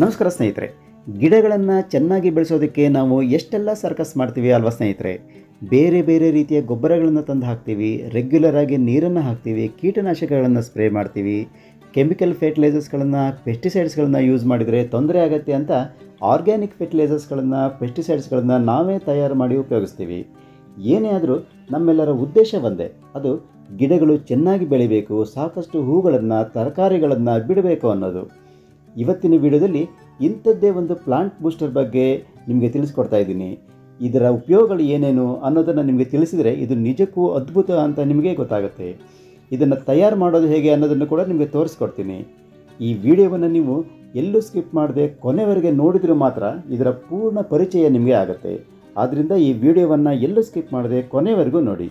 ನಮಸ್ಕಾರ ಸ್ನೇಹಿತರೆ. ಗಿಡಗಳನ್ನು ಚೆನ್ನಾಗಿ ಬೆಳೆಸೋದಕ್ಕೆ ನಾವು ಎಷ್ಟೆಲ್ಲ ಸರ್ಕಸ್ ಮಾಡ್ತೀವಿ ಅಲ್ವಾ ಸ್ನೇಹಿತರೆ. ಬೇರೆ ಬೇರೆ ರೀತಿಯ ಗೊಬ್ಬರಗಳನ್ನು ತಂದು ಹಾಕ್ತೀವಿ, ರೆಗ್ಯುಲರ್ ಆಗಿ ನೀರನ್ನು ಹಾಕ್ತೀವಿ, ಕೀಟನಾಶಕಗಳನ್ನು ಸ್ಪ್ರೇ ಮಾಡ್ತೀವಿ, ಕೆಮಿಕಲ್ ಫರ್ಟಿಲೈಸರ್ಸ್ಗಳನ್ನು ಪೆಸ್ಟಿಸೈಡ್ಸ್ಗಳನ್ನು ಯೂಸ್ ಮಾಡಿದರೆ ತೊಂದರೆ ಆಗುತ್ತೆ ಅಂತ ಆರ್ಗ್ಯಾನಿಕ್ ಫರ್ಟಿಲೈಸರ್ಸ್ಗಳನ್ನು ಪೆಸ್ಟಿಸೈಡ್ಸ್ಗಳನ್ನು ನಾವೇ ತಯಾರು ಮಾಡಿ ಉಪಯೋಗಿಸ್ತೀವಿ. ಏನೇ ಆದರೂ ನಮ್ಮೆಲ್ಲರ ಉದ್ದೇಶ ಒಂದೇ, ಅದು ಗಿಡಗಳು ಚೆನ್ನಾಗಿ ಬೆಳಿಬೇಕು, ಸಾಕಷ್ಟು ಹೂಗಳನ್ನು ತರಕಾರಿಗಳನ್ನು ಬಿಡಬೇಕು ಅನ್ನೋದು. ಇವತ್ತಿನ ವಿಡಿಯೋದಲ್ಲಿ ಇಂಥದ್ದೇ ಒಂದು ಪ್ಲಾಂಟ್ ಬೂಸ್ಟರ್ ಬಗ್ಗೆ ನಿಮಗೆ ತಿಳಿಸ್ಕೊಡ್ತಾ ಇದ್ದೀನಿ. ಇದರ ಉಪಯೋಗಗಳು ಏನೇನು ಅನ್ನೋದನ್ನು ನಿಮಗೆ ತಿಳಿಸಿದರೆ ಇದು ನಿಜಕ್ಕೂ ಅದ್ಭುತ ಅಂತ ನಿಮಗೆ ಗೊತ್ತಾಗುತ್ತೆ. ಇದನ್ನು ತಯಾರು ಮಾಡೋದು ಹೇಗೆ ಅನ್ನೋದನ್ನು ಕೂಡ ನಿಮಗೆ ತೋರಿಸ್ಕೊಡ್ತೀನಿ. ಈ ವಿಡಿಯೋವನ್ನು ನೀವು ಎಲ್ಲೂ ಸ್ಕಿಪ್ ಮಾಡದೆ ಕೊನೆವರೆಗೆ ನೋಡಿದರೆ ಮಾತ್ರ ಇದರ ಪೂರ್ಣ ಪರಿಚಯ ನಿಮಗೆ ಆಗುತ್ತೆ. ಆದ್ದರಿಂದ ಈ ವಿಡಿಯೋವನ್ನು ಎಲ್ಲೂ ಸ್ಕಿಪ್ ಮಾಡದೆ ಕೊನೆವರೆಗೂ ನೋಡಿ.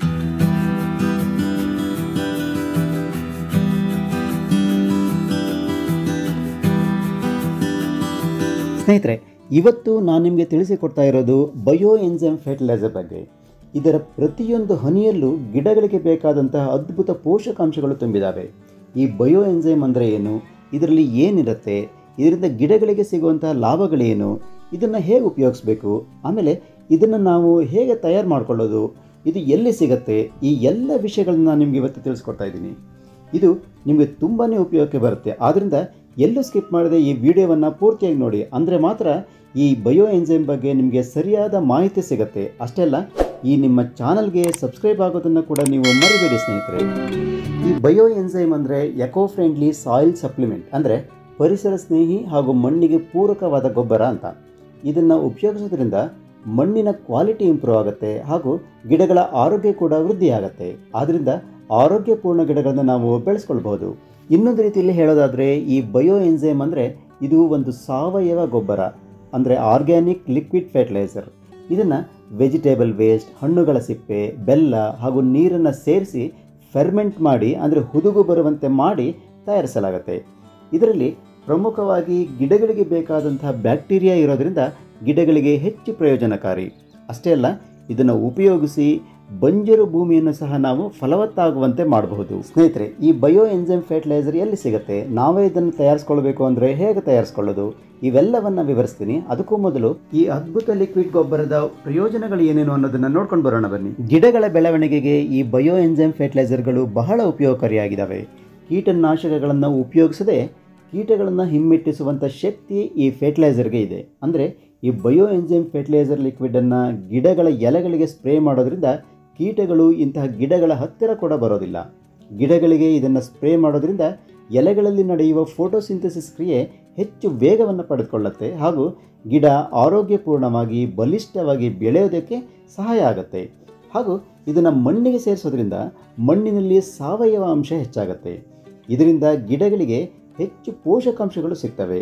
ಸ್ನೇಹಿತರೆ, ಇವತ್ತು ನಾನು ನಿಮಗೆ ತಿಳಿಸಿಕೊಡ್ತಾ ಇರೋದು ಬಯೋ ಎನ್ಸೈಮ್ ಫರ್ಟಿಲೈಸರ್ ಬಗ್ಗೆ. ಇದರ ಪ್ರತಿಯೊಂದು ಹನಿಯಲ್ಲೂ ಗಿಡಗಳಿಗೆ ಬೇಕಾದಂತಹ ಅದ್ಭುತ ಪೋಷಕಾಂಶಗಳು ತುಂಬಿದ್ದಾವೆ. ಈ ಬಯೋ ಎನ್ಸೈಮ್ ಅಂದರೆ ಏನು, ಇದರಲ್ಲಿ ಏನಿರುತ್ತೆ, ಇದರಿಂದ ಗಿಡಗಳಿಗೆ ಸಿಗುವಂತಹ ಲಾಭಗಳೇನು, ಇದನ್ನು ಹೇಗೆ ಉಪಯೋಗಿಸ್ಬೇಕು, ಆಮೇಲೆ ಇದನ್ನು ನಾವು ಹೇಗೆ ತಯಾರು ಮಾಡಿಕೊಳ್ಳೋದು, ಇದು ಎಲ್ಲಿ ಸಿಗುತ್ತೆ, ಈ ಎಲ್ಲ ವಿಷಯಗಳನ್ನ ನಾನು ನಿಮಗೆ ಇವತ್ತು ತಿಳಿಸ್ಕೊಡ್ತಾ ಇದ್ದೀನಿ. ಇದು ನಿಮಗೆ ತುಂಬಾ ಉಪಯೋಗಕ್ಕೆ ಬರುತ್ತೆ. ಆದ್ದರಿಂದ ಎಲ್ಲೂ ಸ್ಕಿಪ್ ಮಾಡದೆ ಈ ವಿಡಿಯೋವನ್ನು ಪೂರ್ತಿಯಾಗಿ ನೋಡಿ. ಅಂದರೆ ಮಾತ್ರ ಈ ಬಯೋ ಎನ್ಸೈಮ್ ಬಗ್ಗೆ ನಿಮಗೆ ಸರಿಯಾದ ಮಾಹಿತಿ ಸಿಗುತ್ತೆ. ಅಷ್ಟೇ ಅಲ್ಲ, ಈ ನಿಮ್ಮ ಚಾನಲ್ಗೆ ಸಬ್ಸ್ಕ್ರೈಬ್ ಆಗೋದನ್ನು ಕೂಡ ನೀವು ಮರಿಬೇಡಿ ಸ್ನೇಹಿತರೆ. ಈ ಬಯೋ ಎನ್ಸೈಮ್ ಅಂದರೆ ಎಕೋ ಫ್ರೆಂಡ್ಲಿ ಸಾಯಿಲ್ ಸಪ್ಲಿಮೆಂಟ್, ಅಂದರೆ ಪರಿಸರ ಸ್ನೇಹಿ ಹಾಗೂ ಮಣ್ಣಿಗೆ ಪೂರಕವಾದ ಗೊಬ್ಬರ ಅಂತ. ಇದನ್ನು ಉಪಯೋಗಿಸೋದ್ರಿಂದ ಮಣ್ಣಿನ ಕ್ವಾಲಿಟಿ ಇಂಪ್ರೂವ್ ಆಗುತ್ತೆ ಹಾಗೂ ಗಿಡಗಳ ಆರೋಗ್ಯ ಕೂಡ ವೃದ್ಧಿ ಆಗುತ್ತೆ. ಆದ್ದರಿಂದ ಆರೋಗ್ಯಪೂರ್ಣ ಗಿಡಗಳನ್ನು ನಾವು ಬೆಳೆಸ್ಕೊಳ್ಬಹುದು. ಇನ್ನೊಂದು ರೀತಿಯಲ್ಲಿ ಹೇಳೋದಾದರೆ ಈ ಬಯೋ ಎನ್ಸೈಮ್ ಅಂದರೆ ಇದು ಒಂದು ಸಾವಯವ ಗೊಬ್ಬರ, ಅಂದರೆ ಆರ್ಗ್ಯಾನಿಕ್ ಲಿಕ್ವಿಡ್ ಫರ್ಟಿಲೈಸರ್. ಇದನ್ನು ವೆಜಿಟೇಬಲ್ ವೇಸ್ಟ್, ಹಣ್ಣುಗಳ ಸಿಪ್ಪೆ, ಬೆಲ್ಲ ಹಾಗೂ ನೀರನ್ನು ಸೇರಿಸಿ ಫೆರ್ಮೆಂಟ್ ಮಾಡಿ, ಅಂದರೆ ಹುದುಗು ಬರುವಂತೆ ಮಾಡಿ ತಯಾರಿಸಲಾಗುತ್ತೆ. ಇದರಲ್ಲಿ ಪ್ರಮುಖವಾಗಿ ಗಿಡಗಳಿಗೆ ಬೇಕಾದಂತಹ ಬ್ಯಾಕ್ಟೀರಿಯಾ ಇರೋದರಿಂದ ಗಿಡಗಳಿಗೆ ಹೆಚ್ಚು ಪ್ರಯೋಜನಕಾರಿ. ಅಷ್ಟೇ ಅಲ್ಲ, ಇದನ್ನು ಉಪಯೋಗಿಸಿ ಬಂಜರು ಭೂಮಿಯನ್ನು ಸಹ ನಾವು ಫಲವತ್ತಾಗುವಂತೆ ಮಾಡಬಹುದು. ಸ್ನೇಹಿತರೆ, ಈ ಬಯೋ ಎನ್ಸೈಮ್ ಫರ್ಟಿಲೈಸರ್ ಎಲ್ಲಿ ಸಿಗುತ್ತೆ, ನಾವೇ ಇದನ್ನು ತಯಾರಿಸ್ಕೊಳ್ಬೇಕು ಅಂದರೆ ಹೇಗೆ ತಯಾರಿಸ್ಕೊಳ್ಳೋದು, ಇವೆಲ್ಲವನ್ನು ವಿವರಿಸ್ತೀನಿ. ಅದಕ್ಕೂ ಮೊದಲು ಈ ಅದ್ಭುತ ಲಿಕ್ವಿಡ್ ಗೊಬ್ಬರದ ಪ್ರಯೋಜನಗಳು ಏನೇನು ಅನ್ನೋದನ್ನು ನೋಡ್ಕೊಂಡು ಬರೋಣ ಬನ್ನಿ. ಗಿಡಗಳ ಬೆಳವಣಿಗೆಗೆ ಈ ಬಯೋ ಎನ್ಸೈಮ್ ಫರ್ಟಿಲೈಸರ್ಗಳು ಬಹಳ ಉಪಯೋಗಕಾರಿಯಾಗಿದ್ದಾವೆ. ಕೀಟನಾಶಕಗಳನ್ನು ಉಪಯೋಗಿಸದೆ ಕೀಟಗಳನ್ನು ಹಿಮ್ಮೆಟ್ಟಿಸುವಂಥ ಶಕ್ತಿ ಈ ಫರ್ಟಿಲೈಸರ್ಗೆ ಇದೆ. ಅಂದರೆ ಈ ಬಯೋ ಎನ್ಸೈಮ್ ಫರ್ಟಿಲೈಸರ್ ಲಿಕ್ವಿಡನ್ನು ಗಿಡಗಳ ಎಲೆಗಳಿಗೆ ಸ್ಪ್ರೇ ಮಾಡೋದ್ರಿಂದ ಕೀಟಗಳು ಇಂತಹ ಗಿಡಗಳ ಹತ್ತಿರ ಕೂಡ ಬರೋದಿಲ್ಲ. ಗಿಡಗಳಿಗೆ ಇದನ್ನು ಸ್ಪ್ರೇ ಮಾಡೋದ್ರಿಂದ ಎಲೆಗಳಲ್ಲಿ ನಡೆಯುವ ಫೋಟೋಸಿಂಥಸಿಸ್ ಕ್ರಿಯೆ ಹೆಚ್ಚು ವೇಗವನ್ನು ಪಡೆದುಕೊಳ್ಳುತ್ತೆ ಹಾಗೂ ಗಿಡ ಆರೋಗ್ಯಪೂರ್ಣವಾಗಿ ಬಲಿಷ್ಠವಾಗಿ ಬೆಳೆಯೋದಕ್ಕೆ ಸಹಾಯ ಆಗುತ್ತೆ. ಹಾಗೂ ಇದನ್ನು ಮಣ್ಣಿಗೆ ಸೇರಿಸೋದ್ರಿಂದ ಮಣ್ಣಿನಲ್ಲಿ ಸಾವಯವ ಅಂಶ ಹೆಚ್ಚಾಗುತ್ತೆ. ಇದರಿಂದ ಗಿಡಗಳಿಗೆ ಹೆಚ್ಚು ಪೋಷಕಾಂಶಗಳು ಸಿಗ್ತವೆ.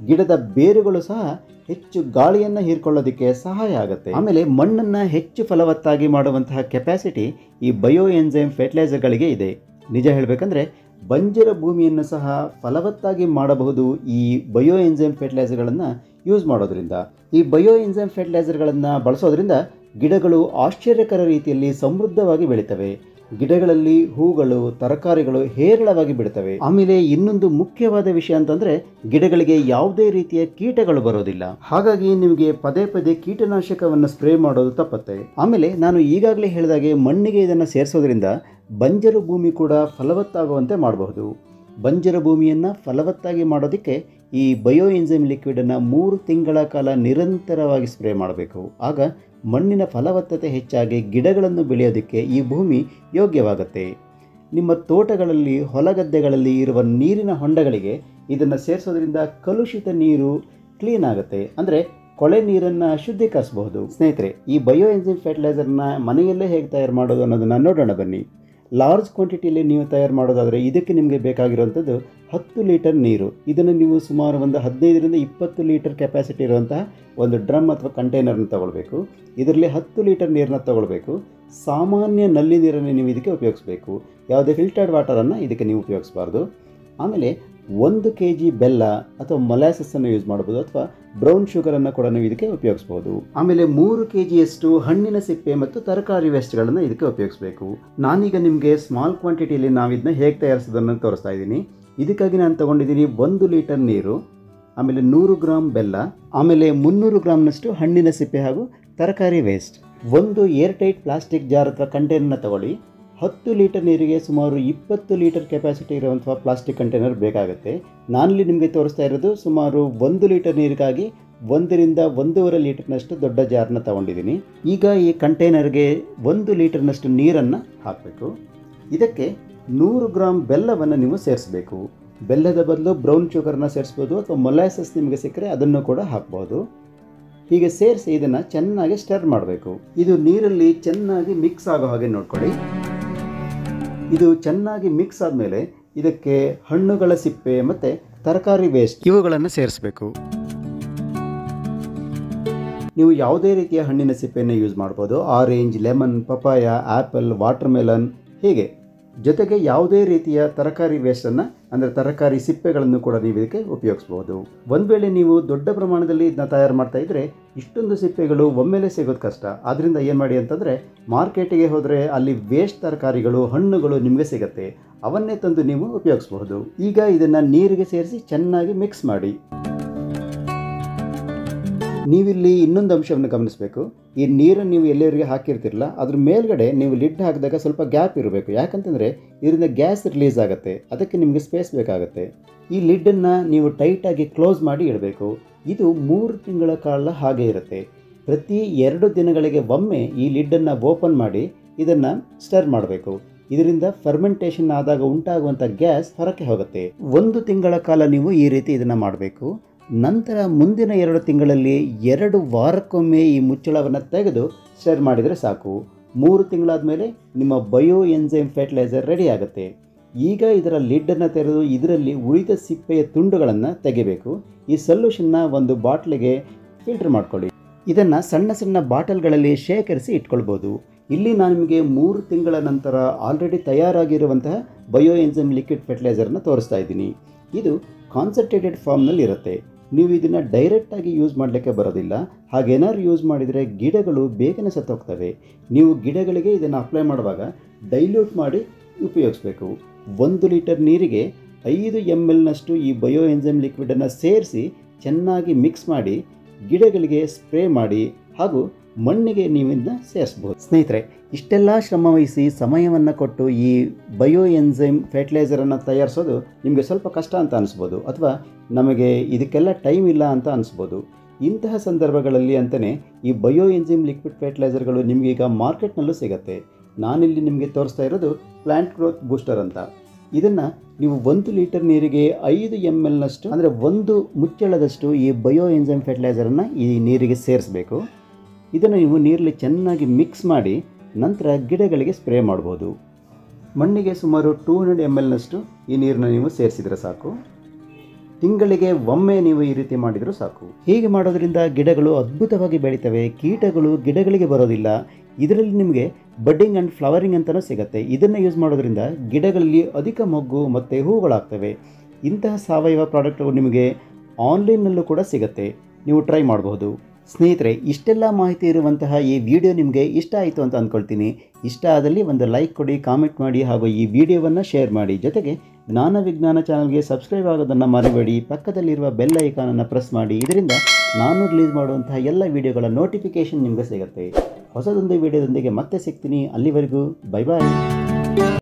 ಗಿಡದ ಬೇರುಗಳು ಸಹ ಹೆಚ್ಚು ಗಾಳಿಯನ್ನು ಹೀರ್ಕೊಳ್ಳೋದಕ್ಕೆ ಸಹಾಯ ಆಗುತ್ತೆ. ಆಮೇಲೆ ಮಣ್ಣನ್ನು ಹೆಚ್ಚು ಫಲವತ್ತಾಗಿ ಮಾಡುವಂತಹ ಕೆಪಾಸಿಟಿ ಈ ಬಯೋ ಎನ್ಸೈಮ್ ಫರ್ಟಿಲೈಸರ್ಗಳಿಗೆ ಇದೆ. ನಿಜ ಹೇಳಬೇಕಂದ್ರೆ ಬಂಜರ ಭೂಮಿಯನ್ನು ಸಹ ಫಲವತ್ತಾಗಿ ಮಾಡಬಹುದು ಈ ಬಯೋ ಎನ್ಸೈಮ್ ಫರ್ಟಿಲೈಸರ್ಗಳನ್ನು ಯೂಸ್ ಮಾಡೋದ್ರಿಂದ. ಈ ಬಯೋ ಎನ್ಸೈಮ್ ಫರ್ಟಿಲೈಸರ್ಗಳನ್ನು ಬಳಸೋದ್ರಿಂದ ಗಿಡಗಳು ಆಶ್ಚರ್ಯಕರ ರೀತಿಯಲ್ಲಿ ಸಮೃದ್ಧವಾಗಿ ಬೆಳೀತವೆ. ಗಿಡಗಳಲ್ಲಿ ಹೂಗಳು, ತರಕಾರಿಗಳು ಹೇರಳವಾಗಿ ಬಿಡ್ತವೆ. ಆಮೇಲೆ ಇನ್ನೊಂದು ಮುಖ್ಯವಾದ ವಿಷಯ ಅಂತಂದರೆ ಗಿಡಗಳಿಗೆ ಯಾವುದೇ ರೀತಿಯ ಕೀಟಗಳು ಬರೋದಿಲ್ಲ. ಹಾಗಾಗಿ ನಿಮಗೆ ಪದೇ ಪದೇ ಕೀಟನಾಶಕವನ್ನು ಸ್ಪ್ರೇ ಮಾಡೋದು ತಪ್ಪತ್ತೆ. ಆಮೇಲೆ ನಾನು ಈಗಾಗಲೇ ಹೇಳಿದಾಗೆ ಮಣ್ಣಿಗೆ ಇದನ್ನು ಸೇರಿಸೋದ್ರಿಂದ ಬಂಜರು ಭೂಮಿ ಕೂಡ ಫಲವತ್ತಾಗುವಂತೆ ಮಾಡಬಹುದು. ಬಂಜರ ಭೂಮಿಯನ್ನು ಫಲವತ್ತಾಗಿ ಮಾಡೋದಕ್ಕೆ ಈ ಬಯೋ ಎನ್ಸೈಮ್ ಲಿಕ್ವಿಡನ್ನು 3 ತಿಂಗಳ ಕಾಲ ನಿರಂತರವಾಗಿ ಸ್ಪ್ರೇ ಮಾಡಬೇಕು. ಆಗ ಮಣ್ಣಿನ ಫಲವತ್ತತೆ ಹೆಚ್ಚಾಗಿ ಗಿಡಗಳನ್ನು ಬೆಳೆಯೋದಕ್ಕೆ ಈ ಭೂಮಿ ಯೋಗ್ಯವಾಗುತ್ತೆ. ನಿಮ್ಮ ತೋಟಗಳಲ್ಲಿ, ಹೊಲಗದ್ದೆಗಳಲ್ಲಿ ಇರುವ ನೀರಿನ ಹೊಂಡಗಳಿಗೆ ಇದನ್ನು ಸೇರಿಸೋದ್ರಿಂದ ಕಲುಷಿತ ನೀರು ಕ್ಲೀನ್ ಆಗುತ್ತೆ. ಅಂದರೆ ಕೊಳೆ ನೀರನ್ನು ಶುದ್ಧೀಕರಿಸಬಹುದು. ಸ್ನೇಹಿತರೆ, ಈ ಬಯೋ ಎನ್ಸೈಮ್ ಫರ್ಟಿಲೈಸರ್ನ ಮನೆಯಲ್ಲೇ ಹೇಗೆ ತಯಾರು ಮಾಡೋದು ಅನ್ನೋದನ್ನು ನೋಡೋಣ ಬನ್ನಿ. ಲಾರ್ಜ್ ಕ್ವಾಂಟಿಟಿಯಲ್ಲಿ ನೀವು ತಯಾರು ಮಾಡೋದಾದರೆ ಇದಕ್ಕೆ ನಿಮಗೆ ಬೇಕಾಗಿರುವಂಥದ್ದು 10 ಲೀಟರ್ ನೀರು. ಇದನ್ನು ನೀವು ಸುಮಾರು ಒಂದು 15ರಿಂದ 20 ಲೀಟರ್ ಕೆಪಾಸಿಟಿ ಇರುವಂತಹ ಒಂದು ಡ್ರಮ್ ಅಥವಾ ಕಂಟೈನರ್ನ ತಗೊಳ್ಬೇಕು. ಇದರಲ್ಲಿ 10 ಲೀಟರ್ ನೀರನ್ನ ತಗೊಳ್ಬೇಕು. ಸಾಮಾನ್ಯ ನಲ್ಲಿ ನೀರನ್ನು ನೀವು ಇದಕ್ಕೆ ಉಪಯೋಗಿಸಬೇಕು. ಯಾವುದೇ ಫಿಲ್ಟರ್ಡ್ ವಾಟರನ್ನು ಇದಕ್ಕೆ ನೀವು ಉಪಯೋಗಿಸಬಾರ್ದು. ಆಮೇಲೆ 1 kg ಬೆಲ್ಲ ಅಥವಾ ಮೊಲಾಸಸ್ಸನ್ನು ಯೂಸ್ ಮಾಡ್ಬೋದು, ಅಥವಾ ಬ್ರೌನ್ ಶುಗರನ್ನು ಕೂಡ ನೀವು ಇದಕ್ಕೆ ಉಪಯೋಗಿಸ್ಬೋದು. ಆಮೇಲೆ 3 kgಯಷ್ಟು ಹಣ್ಣಿನ ಸಿಪ್ಪೆ ಮತ್ತು ತರಕಾರಿ ವೇಸ್ಟ್ಗಳನ್ನು ಇದಕ್ಕೆ ಉಪಯೋಗಿಸಬೇಕು. ನಾನೀಗ ನಿಮಗೆ ಸ್ಮಾಲ್ ಕ್ವಾಂಟಿಟಿಯಲ್ಲಿ ನಾವು ಇದನ್ನ ಹೇಗೆ ತಯಾರಿಸೋದನ್ನು ತೋರಿಸ್ತಾ ಇದ್ದೀನಿ. ಇದಕ್ಕಾಗಿ ನಾನು ತೊಗೊಂಡಿದ್ದೀನಿ 1 ಲೀಟರ್ ನೀರು, ಆಮೇಲೆ 100 ಗ್ರಾಮ್ ಬೆಲ್ಲ, ಆಮೇಲೆ 300 ಗ್ರಾಮ್ನಷ್ಟು ಹಣ್ಣಿನ ಸಿಪ್ಪೆ ಹಾಗೂ ತರಕಾರಿ ವೇಸ್ಟ್. ಒಂದು ಏರ್ ಟೈಟ್ ಪ್ಲಾಸ್ಟಿಕ್ ಜಾರ್ ಅಥವಾ ಕಂಟೈನರ್ನ ತಗೊಳ್ಳಿ. 10 ಲೀಟರ್ ನೀರಿಗೆ ಸುಮಾರು 20 ಲೀಟರ್ ಕೆಪಾಸಿಟಿ ಇರುವಂಥ ಪ್ಲಾಸ್ಟಿಕ್ ಕಂಟೈನರ್ ಬೇಕಾಗುತ್ತೆ. ನಾನಿಲ್ಲಿ ನಿಮಗೆ ತೋರಿಸ್ತಾ ಇರೋದು ಸುಮಾರು 1 ಲೀಟರ್ ನೀರಿಗಾಗಿ 1 ರಿಂದ 1.5 ಲೀಟರ್ನಷ್ಟು ದೊಡ್ಡ ಜಾರ್ನ ತಗೊಂಡಿದ್ದೀನಿ. ಈಗ ಈ ಕಂಟೈನರ್ಗೆ 1 ಲೀಟರ್ನಷ್ಟು ನೀರನ್ನು ಹಾಕಬೇಕು. ಇದಕ್ಕೆ 100 ಗ್ರಾಮ್ ಬೆಲ್ಲವನ್ನು ನೀವು ಸೇರಿಸಬೇಕು. ಬೆಲ್ಲದ ಬದಲು ಬ್ರೌನ್ ಶುಗರ್ನ ಸೇರಿಸ್ಬೋದು ಅಥವಾ ಮೊಲಾಸಸ್ ನಿಮಗೆ ಸಿಕ್ಕರೆ ಅದನ್ನು ಕೂಡ ಹಾಕ್ಬೋದು. ಹೀಗೆ ಸೇರಿಸಿ ಇದನ್ನು ಚೆನ್ನಾಗಿ ಸ್ಟರ್ ಮಾಡಬೇಕು. ಇದು ನೀರಲ್ಲಿ ಚೆನ್ನಾಗಿ ಮಿಕ್ಸ್ ಆಗೋ ಹಾಗೆ ನೋಡ್ಕೊಳ್ಳಿ. ಇದು ಚೆನ್ನಾಗಿ ಮಿಕ್ಸ್ ಆದಮೇಲೆ ಇದಕ್ಕೆ ಹಣ್ಣುಗಳ ಸಿಪ್ಪೆ ಮತ್ತು ತರಕಾರಿ ವೇಸ್ಟ್ ಇವುಗಳನ್ನು ಸೇರಿಸಬೇಕು. ನೀವು ಯಾವುದೇ ರೀತಿಯ ಹಣ್ಣಿನ ಸಿಪ್ಪೆಯನ್ನು ಯೂಸ್ ಮಾಡ್ಬೋದು. Orange, lemon, papaya, apple, water melon ಹೀಗೆ. ಜೊತೆಗೆ ಯಾವುದೇ ರೀತಿಯ ತರಕಾರಿ ವೇಸ್ಟನ್ನು ಅಂದರೆ ತರಕಾರಿ ಸಿಪ್ಪೆಗಳನ್ನು ಕೂಡ ನೀವು ಇದಕ್ಕೆ ಉಪಯೋಗಿಸ್ಬೋದು. ಒಂದು ವೇಳೆ ನೀವು ದೊಡ್ಡ ಪ್ರಮಾಣದಲ್ಲಿ ಇದನ್ನ ತಯಾರು ಮಾಡ್ತಾ ಇದ್ದರೆ ಇಷ್ಟೊಂದು ಸಿಪ್ಪೆಗಳು ಒಮ್ಮೆಲೆ ಸಿಗೋದು ಕಷ್ಟ. ಆದ್ದರಿಂದ ಏನು ಮಾಡಿ ಅಂತಂದರೆ ಮಾರ್ಕೆಟಿಗೆ ಹೋದರೆ ಅಲ್ಲಿ ವೇಸ್ಟ್ ತರಕಾರಿಗಳು, ಹಣ್ಣುಗಳು ನಿಮಗೆ ಸಿಗುತ್ತೆ. ಅವನ್ನೇ ತಂದು ನೀವು ಉಪಯೋಗಿಸ್ಬಹುದು. ಈಗ ಇದನ್ನು ನೀರಿಗೆ ಸೇರಿಸಿ ಚೆನ್ನಾಗಿ ಮಿಕ್ಸ್ ಮಾಡಿ. ನೀವಿಲ್ಲಿ ಇನ್ನೊಂದು ಅಂಶವನ್ನು ಗಮನಿಸಬೇಕು. ಈ ನೀರನ್ನು ನೀವು ಎಲ್ಲರಿಗೆ ಹಾಕಿರ್ತಿರಲ್ಲ, ಅದ್ರ ಮೇಲ್ಗಡೆ ನೀವು ಲಿಡ್ ಹಾಕಿದಾಗ ಸ್ವಲ್ಪ ಗ್ಯಾಪ್ ಇರಬೇಕು. ಯಾಕಂತಂದರೆ ಇದರಿಂದ ಗ್ಯಾಸ್ ರಿಲೀಸ್ ಆಗುತ್ತೆ, ಅದಕ್ಕೆ ನಿಮಗೆ ಸ್ಪೇಸ್ ಬೇಕಾಗುತ್ತೆ. ಈ ಲಿಡ್ಡನ್ನು ನೀವು ಟೈಟಾಗಿ ಕ್ಲೋಸ್ ಮಾಡಿ ಇಡಬೇಕು. ಇದು 3 ತಿಂಗಳ ಕಾಲ ಹಾಗೆ ಇರುತ್ತೆ. ಪ್ರತಿ 2 ದಿನಗಳಿಗೆ ಒಮ್ಮೆ ಈ ಲಿಡ್ಡನ್ನು ಓಪನ್ ಮಾಡಿ ಇದನ್ನು ಸ್ಟರ್ ಮಾಡಬೇಕು. ಇದರಿಂದ ಫರ್ಮೆಂಟೇಷನ್ ಆದಾಗ ಉಂಟಾಗುವಂಥ ಗ್ಯಾಸ್ ಹೊರಕ್ಕೆ ಹೋಗುತ್ತೆ. 1 ತಿಂಗಳ ಕಾಲ ನೀವು ಈ ರೀತಿ ಇದನ್ನು ಮಾಡಬೇಕು. ನಂತರ ಮುಂದಿನ 2 ತಿಂಗಳಲ್ಲಿ 2 ವಾರಕ್ಕೊಮ್ಮೆ ಈ ಮುಚ್ಚಳವನ್ನು ತೆಗೆದು ಸ್ಟರ್ ಮಾಡಿದರೆ ಸಾಕು. 3 ತಿಂಗಳಾದ ಮೇಲೆ ನಿಮ್ಮ ಬಯೋ ಎನ್ಸೈಮ್ ಫರ್ಟಿಲೈಸರ್ ರೆಡಿ ಆಗುತ್ತೆ. ಈಗ ಇದರ ಲಿಡ್ಡನ್ನು ತೆರೆದು ಇದರಲ್ಲಿ ಉಳಿದ ಸಿಪ್ಪೆಯ ತುಂಡುಗಳನ್ನು ತೆಗಿಬೇಕು. ಈ ಸೊಲ್ಯೂಷನ್ನ ಒಂದು ಬಾಟ್ಲಿಗೆ ಫಿಲ್ಟರ್ ಮಾಡ್ಕೊಳ್ಳಿ. ಇದನ್ನು ಸಣ್ಣ ಸಣ್ಣ ಬಾಟಲ್ಗಳಲ್ಲಿ ಶೇಖರಿಸಿ ಇಟ್ಕೊಳ್ಬೋದು. ಇಲ್ಲಿ ನಾನು ನಿಮಗೆ 3 ತಿಂಗಳ ನಂತರ ಆಲ್ರೆಡಿ ತಯಾರಾಗಿರುವಂತಹ ಬಯೋ ಎನ್ಸೈಮ್ ಲಿಕ್ವಿಡ್ ಫರ್ಟಿಲೈಸರ್ನ ತೋರಿಸ್ತಾ ಇದ್ದೀನಿ. ಇದು ಕಾನ್ಸಂಟ್ರೇಟೆಡ್ ಫಾರ್ಮ್ನಲ್ಲಿ ಇರುತ್ತೆ. ನೀವು ಇದನ್ನು ಡೈರೆಕ್ಟಾಗಿ ಯೂಸ್ ಮಾಡಲಿಕ್ಕೆ ಬರೋದಿಲ್ಲ. ಹಾಗೇನಾದ್ರು ಯೂಸ್ ಮಾಡಿದರೆ ಗಿಡಗಳು ಬೇಗನೆ ಸತ್ತೋಗ್ತವೆ. ನೀವು ಗಿಡಗಳಿಗೆ ಇದನ್ನು ಅಪ್ಲೈ ಮಾಡುವಾಗ ಡೈಲ್ಯೂಟ್ ಮಾಡಿ ಉಪಯೋಗಿಸಬೇಕು. 1 ಲೀಟರ್ ನೀರಿಗೆ 5 ml ಈ ಬಯೋ ಎನ್ಸೈಮ್ ಲಿಕ್ವಿಡನ್ನು ಸೇರಿಸಿ ಚೆನ್ನಾಗಿ ಮಿಕ್ಸ್ ಮಾಡಿ ಗಿಡಗಳಿಗೆ ಸ್ಪ್ರೇ ಮಾಡಿ ಹಾಗೂ ಮಣ್ಣಿಗೆ ನೀವು ಇದನ್ನ ಸೇರಿಸ್ಬೋದು. ಸ್ನೇಹಿತರೆ, ಇಷ್ಟೆಲ್ಲ ಶ್ರಮವಹಿಸಿ ಸಮಯವನ್ನು ಕೊಟ್ಟು ಈ ಬಯೋ ಎನ್ಸೈಮ್ ಫರ್ಟಿಲೈಸರನ್ನು ತಯಾರಿಸೋದು ನಿಮಗೆ ಸ್ವಲ್ಪ ಕಷ್ಟ ಅಂತ ಅನಿಸ್ಬೋದು, ಅಥವಾ ನಮಗೆ ಇದಕ್ಕೆಲ್ಲ ಟೈಮ್ ಇಲ್ಲ ಅಂತ ಅನಿಸ್ಬೋದು. ಇಂತಹ ಸಂದರ್ಭಗಳಲ್ಲಿ ಅಂತಲೇ ಈ ಬಯೋ ಎನ್ಸೈಮ್ ಲಿಕ್ವಿಡ್ ಫರ್ಟಿಲೈಸರ್ಗಳು ನಿಮಗೀಗ ಮಾರ್ಕೆಟ್ನಲ್ಲೂ ಸಿಗುತ್ತೆ. ನಾನಿಲ್ಲಿ ನಿಮಗೆ ತೋರಿಸ್ತಾ ಇರೋದು ಪ್ಲಾಂಟ್ ಗ್ರೋತ್ ಬೂಸ್ಟರ್ ಅಂತ. ಇದನ್ನು ನೀವು 1 ಲೀಟರ್ ನೀರಿಗೆ 5 ml ಅಂದರೆ 1 ಮುಚ್ಚಳದಷ್ಟು ಈ ಬಯೋ ಎನ್ಸೈಮ್ ಫರ್ಟಿಲೈಸರನ್ನು ಈ ನೀರಿಗೆ ಸೇರಿಸಬೇಕು. ಇದನ್ನು ನೀವು ನೀರಲ್ಲಿ ಚೆನ್ನಾಗಿ ಮಿಕ್ಸ್ ಮಾಡಿ ನಂತರ ಗಿಡಗಳಿಗೆ ಸ್ಪ್ರೇ ಮಾಡ್ಬೋದು. ಮಣ್ಣಿಗೆ ಸುಮಾರು 200 ml ಈ ನೀರನ್ನು ನೀವು ಸೇರಿಸಿದರೆ ಸಾಕು. ತಿಂಗಳಿಗೆ ಒಮ್ಮೆ ನೀವು ಈ ರೀತಿ ಮಾಡಿದರೂ ಸಾಕು. ಹೀಗೆ ಮಾಡೋದ್ರಿಂದ ಗಿಡಗಳು ಅದ್ಭುತವಾಗಿ ಬೆಳೀತವೆ. ಕೀಟಗಳು ಗಿಡಗಳಿಗೆ ಬರೋದಿಲ್ಲ. ಇದರಲ್ಲಿ ನಿಮಗೆ ಬಡ್ಡಿಂಗ್ ಆ್ಯಂಡ್ ಫ್ಲವರಿಂಗ್ ಅಂತಲೂ ಸಿಗುತ್ತೆ. ಇದನ್ನು ಯೂಸ್ ಮಾಡೋದ್ರಿಂದ ಗಿಡಗಳಲ್ಲಿ ಅಧಿಕ ಮೊಗ್ಗು ಮತ್ತು ಹೂವುಗಳಾಗ್ತವೆ. ಇಂತಹ ಸಾವಯವ ಪ್ರಾಡಕ್ಟ್ಗಳು ನಿಮಗೆ ಆನ್ಲೈನ್ನಲ್ಲೂ ಕೂಡ ಸಿಗುತ್ತೆ. ನೀವು ಟ್ರೈ ಮಾಡಬಹುದು. ಸ್ನೇಹಿತರೆ, ಇಷ್ಟೆಲ್ಲ ಮಾಹಿತಿ ಇರುವಂತಹ ಈ ವಿಡಿಯೋ ನಿಮಗೆ ಇಷ್ಟ ಆಯಿತು ಅಂತ ಅಂದ್ಕೊಳ್ತೀನಿ. ಇಷ್ಟ ಆದಲ್ಲಿ ಒಂದು ಲೈಕ್ ಕೊಡಿ, ಕಾಮೆಂಟ್ ಮಾಡಿ ಹಾಗೂ ಈ ವಿಡಿಯೋವನ್ನು ಶೇರ್ ಮಾಡಿ. ಜೊತೆಗೆ ಜ್ಞಾನ ವಿಜ್ಞಾನ ಚಾನಲ್ಗೆ ಸಬ್ಸ್ಕ್ರೈಬ್ ಆಗೋದನ್ನು ಮರಿಬೇಡಿ. ಪಕ್ಕದಲ್ಲಿರುವ ಬೆಲ್ ಐಕಾನನ್ನು ಪ್ರೆಸ್ ಮಾಡಿ. ಇದರಿಂದ ನಾನು ರಿಲೀಸ್ ಮಾಡುವಂತಹ ಎಲ್ಲ ವಿಡಿಯೋಗಳ ನೋಟಿಫಿಕೇಷನ್ ನಿಮಗೆ ಸಿಗುತ್ತೆ. ಹೊಸದೊಂದು ವಿಡಿಯೋದೊಂದಿಗೆ ಮತ್ತೆ ಸಿಗ್ತೀನಿ. ಅಲ್ಲಿವರೆಗೂ ಬೈ ಬಾಯ್.